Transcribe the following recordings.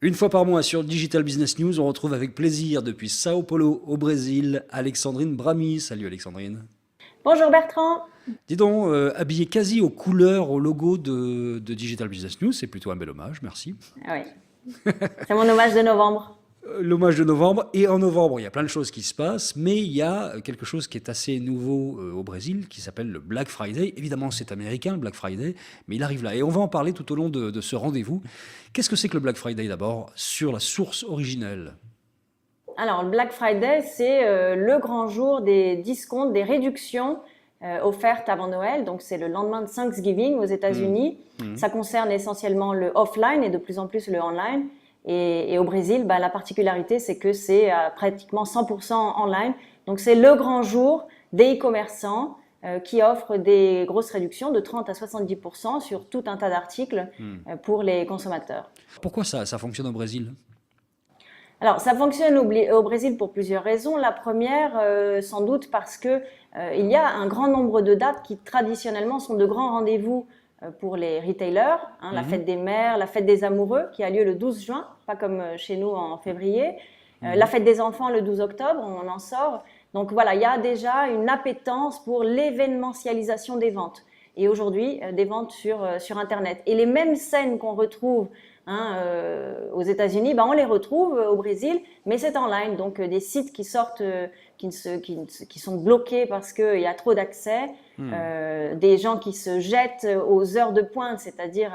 Une fois par mois sur Digital Business News, on retrouve avec plaisir depuis Sao Paulo au Brésil, Alexandrine Brami. Salut Alexandrine. Bonjour Bertrand. Dis donc, habillé quasi aux couleurs, au logo de Digital Business News, c'est plutôt un bel hommage, merci. Ah oui, c'est mon hommage de novembre. L'hommage de novembre, et en novembre, il y a plein de choses qui se passent, mais il y a quelque chose qui est assez nouveau au Brésil, qui s'appelle le Black Friday. Évidemment, c'est américain, le Black Friday, mais il arrive là. Et on va en parler tout au long de ce rendez-vous. Qu'est-ce que c'est que le Black Friday d'abord, sur la source originelle? Alors, le Black Friday, c'est le grand jour des discounts, des réductions offertes avant Noël. Donc, c'est le lendemain de Thanksgiving aux États-Unis. Ça concerne essentiellement le offline et de plus en plus le online. Et au Brésil, la particularité, c'est que c'est pratiquement 100% online. Donc, c'est le grand jour des e-commerçants qui offrent des grosses réductions de 30 à 70% sur tout un tas d'articles pour les consommateurs. Pourquoi ça fonctionne au Brésil? Alors, ça fonctionne au Brésil pour plusieurs raisons. La première, sans doute parce que il y a un grand nombre de dates qui traditionnellement sont de grands rendez-vous pour les retailers, la fête des mères, la fête des amoureux qui a lieu le 12 juin, pas comme chez nous en février, la fête des enfants le 12 octobre, on en sort. Donc voilà, il y a déjà une appétence pour l'événementialisation des ventes et aujourd'hui des ventes sur Internet. Et les mêmes scènes qu'on retrouve aux États-Unis, on les retrouve au Brésil, mais c'est en ligne, donc des sites qui sortent, qui sont bloqués parce qu'il y a trop d'accès, des gens qui se jettent aux heures de pointe, c'est-à-dire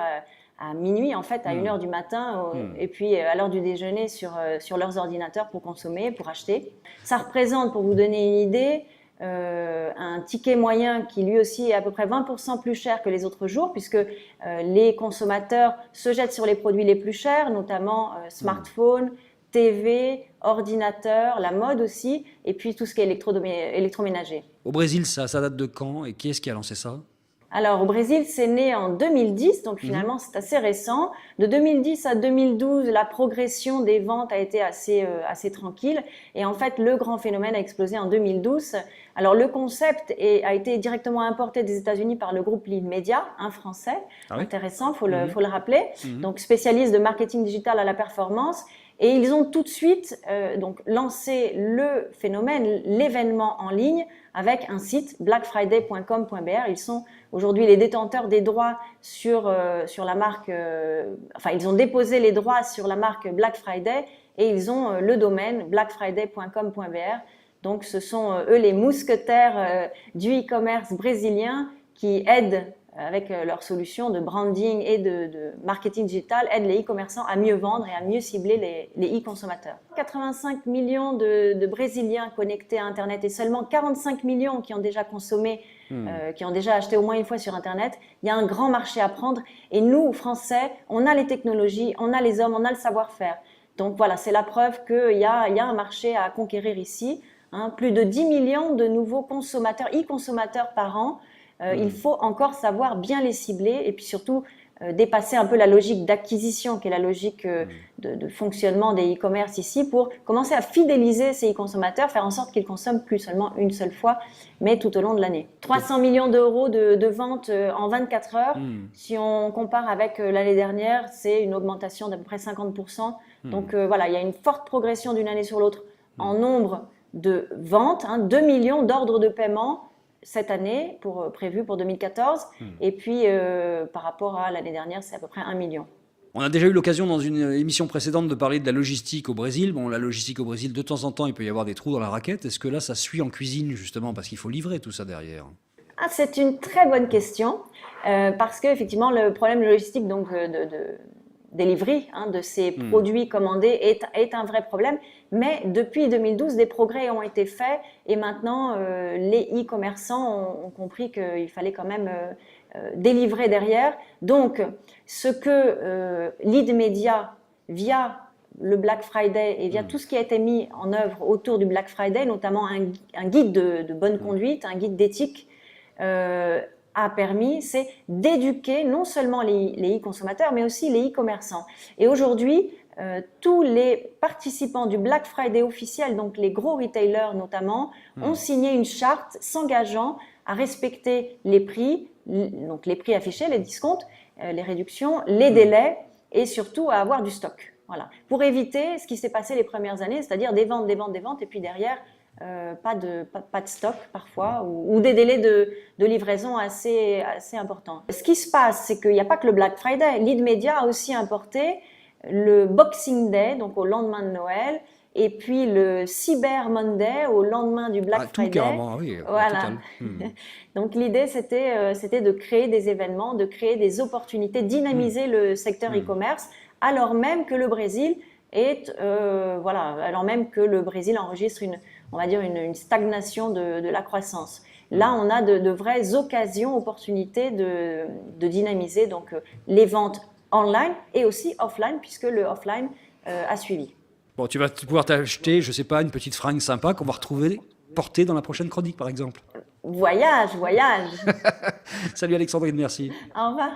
à minuit en fait, à 1h du matin, et puis à l'heure du déjeuner sur leurs ordinateurs pour consommer, pour acheter. Ça représente, pour vous donner une idée, un ticket moyen qui lui aussi est à peu près 20% plus cher que les autres jours, puisque les consommateurs se jettent sur les produits les plus chers, notamment smartphones, TV, ordinateurs, la mode aussi, et puis tout ce qui est électroménager. Au Brésil, ça date de quand et qui est-ce qui a lancé ça? Alors au Brésil, c'est né en 2010, donc finalement c'est assez récent. De 2010 à 2012, la progression des ventes a été assez tranquille. Et en fait, le grand phénomène a explosé en 2012. Alors le concept a été directement importé des États-Unis par le groupe Lead Media, un français, intéressant, faut le rappeler. Donc spécialiste de marketing digital à la performance. Et ils ont tout de suite donc lancé le phénomène, l'événement en ligne, avec un site blackfriday.com.br. Ils sont aujourd'hui les détenteurs des droits sur la marque, ils ont déposé les droits sur la marque Black Friday et ils ont le domaine blackfriday.com.br. Donc ce sont eux les mousquetaires du e-commerce brésilien qui aident avec leurs solutions de branding et de marketing digital, aident les e-commerçants à mieux vendre et à mieux cibler les e-consommateurs. 85 millions de Brésiliens connectés à Internet et seulement 45 millions qui ont déjà consommé, qui ont déjà acheté au moins une fois sur Internet. Il y a un grand marché à prendre et nous, Français, on a les technologies, on a les hommes, on a le savoir-faire. Donc voilà, c'est la preuve qu'il y a un marché à conquérir ici. Plus de 10 millions de nouveaux consommateurs, e-consommateurs par an. Il faut encore savoir bien les cibler et puis surtout dépasser un peu la logique d'acquisition qui est la logique de fonctionnement des e-commerce ici pour commencer à fidéliser ces e-consommateurs, faire en sorte qu'ils consomment plus seulement une seule fois, mais tout au long de l'année. 300 millions d'euros de ventes en 24 heures. Si on compare avec l'année dernière, c'est une augmentation d'à peu près 50%. Donc voilà, il y a une forte progression d'une année sur l'autre en nombre de ventes, 2 millions d'ordres de paiement cette année, prévu pour 2014. Et puis, par rapport à l'année dernière, c'est à peu près 1 million. On a déjà eu l'occasion dans une émission précédente de parler de la logistique au Brésil. Bon, la logistique au Brésil, de temps en temps, il peut y avoir des trous dans la raquette. Est-ce que là, ça suit en cuisine, justement, parce qu'il faut livrer tout ça derrière? C'est une très bonne question, parce qu'effectivement, le problème logistique donc, de delivery de ces produits commandés est un vrai problème. Mais depuis 2012, des progrès ont été faits et maintenant, les e-commerçants ont compris qu'il fallait quand même délivrer derrière. Donc, ce que Lead Media, via le Black Friday et via tout ce qui a été mis en œuvre autour du Black Friday, notamment un guide de bonne conduite, un guide d'éthique, a permis, c'est d'éduquer non seulement les e-consommateurs, mais aussi les e-commerçants. Et aujourd'hui, tous les participants du Black Friday officiel, donc les gros retailers notamment, ont signé une charte s'engageant à respecter les prix, donc les prix affichés, les discounts, les réductions, les délais et surtout à avoir du stock. Voilà. Pour éviter ce qui s'est passé les premières années, c'est-à-dire des ventes et puis derrière, pas de stock parfois ou des délais de livraison assez importants. Ce qui se passe, c'est qu'il n'y a pas que le Black Friday. Lead Media a aussi importé le Boxing Day, donc au lendemain de Noël, et puis le Cyber Monday au lendemain du Black Friday. Tout carrément, oui. Voilà. Donc l'idée, c'était de créer des événements, de créer des opportunités, dynamiser le secteur e-commerce, alors même que le Brésil alors même que le Brésil enregistre une stagnation de la croissance. Là, on a de vraies occasions, opportunités de dynamiser donc les ventes online et aussi offline, puisque le offline a suivi. Bon, tu vas pouvoir t'acheter, je sais pas, une petite fringue sympa qu'on va retrouver portée dans la prochaine chronique, par exemple. Voyage. Salut Alexandrine, merci. Au revoir.